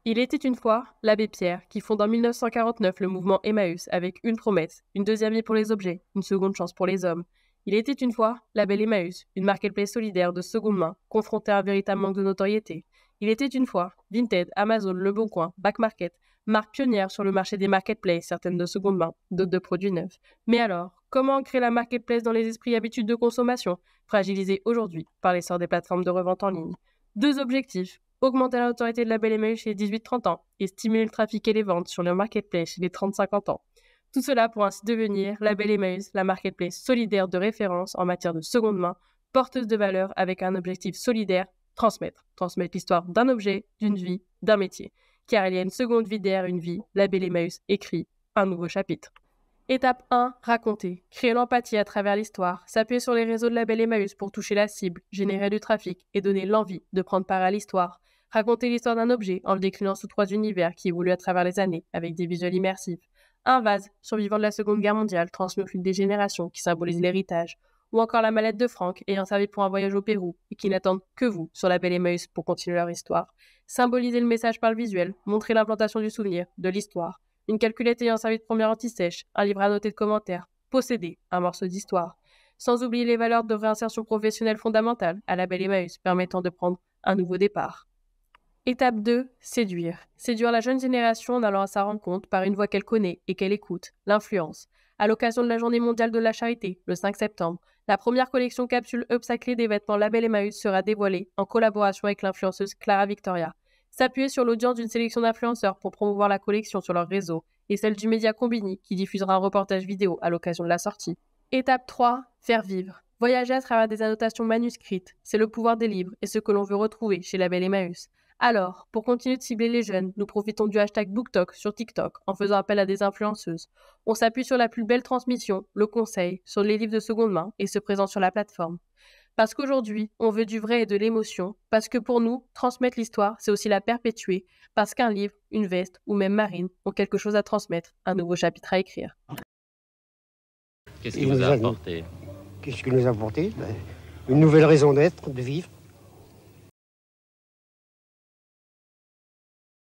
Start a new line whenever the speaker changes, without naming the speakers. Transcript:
Il était une fois l'abbé Pierre qui fonde en 1949 le mouvement Emmaüs avec une promesse, une deuxième vie pour les objets, une seconde chance pour les hommes. Il était une fois la belle Emmaüs, une marketplace solidaire de seconde main, confrontée à un véritable manque de notoriété. Il était une fois Vinted, Amazon, Le Bon Coin, Back Market, marque pionnière sur le marché des marketplaces, certaines de seconde main, d'autres de produits neufs. Mais alors, comment créer la marketplace dans les esprits et habitudes de consommation, fragilisées aujourd'hui par l'essor des plateformes de revente en ligne? Deux objectifs: augmenter la notoriété de la Belle Emmaüs chez les 18-30 ans et stimuler le trafic et les ventes sur le marketplace chez les 30-50 ans. Tout cela pour ainsi devenir la Belle Emmaüs, la marketplace solidaire de référence en matière de seconde main, porteuse de valeur avec un objectif solidaire: transmettre. Transmettre l'histoire d'un objet, d'une vie, d'un métier. Car il y a une seconde vie derrière une vie, la Belle Emmaüs écrit un nouveau chapitre. Étape 1, raconter. Créer l'empathie à travers l'histoire. S'appuyer sur les réseaux de la Belle Emmaüs pour toucher la cible, générer du trafic et donner l'envie de prendre part à l'histoire. Raconter l'histoire d'un objet en le déclinant sous 3 univers qui évoluent à travers les années avec des visuels immersifs. Un vase, survivant de la Seconde Guerre mondiale, transmis au fil des générations qui symbolise l'héritage. Ou encore la mallette de Franck ayant servi pour un voyage au Pérou et qui n'attendent que vous sur la Belle Emmaüs pour continuer leur histoire. Symboliser le message par le visuel, montrer l'implantation du souvenir, de l'histoire. Une calculette ayant servi de première anti-sèche, un livre à noter de commentaires, posséder un morceau d'histoire. Sans oublier les valeurs de réinsertion professionnelle fondamentales à la Belle Emmaüs permettant de prendre un nouveau départ. Étape 2, séduire. Séduire la jeune génération en allant à sa rencontre par une voix qu'elle connaît et qu'elle écoute, l'influence. À l'occasion de la Journée mondiale de la charité, le 5 septembre, la première collection capsule upcyclée des vêtements La Belle Emmaüs sera dévoilée en collaboration avec l'influenceuse Clara Victoria. S'appuyer sur l'audience d'une sélection d'influenceurs pour promouvoir la collection sur leur réseau et celle du média Combini qui diffusera un reportage vidéo à l'occasion de la sortie. Étape 3, faire vivre. Voyager à travers des annotations manuscrites, c'est le pouvoir des livres et ce que l'on veut retrouver chez la Belle Emmaüs. Alors, pour continuer de cibler les jeunes, nous profitons du hashtag BookTok sur TikTok en faisant appel à des influenceuses. On s'appuie sur la plus belle transmission, le conseil, sur les livres de seconde main et se présente sur la plateforme. Parce qu'aujourd'hui, on veut du vrai et de l'émotion, parce que pour nous, transmettre l'histoire, c'est aussi la perpétuer, parce qu'un livre, une veste ou même Marine ont quelque chose à transmettre, un nouveau chapitre à écrire.
Qu'est-ce qu'il vous a apporté?
Qu'est-ce qu'il nous a apporté? Une nouvelle raison d'être, de vivre.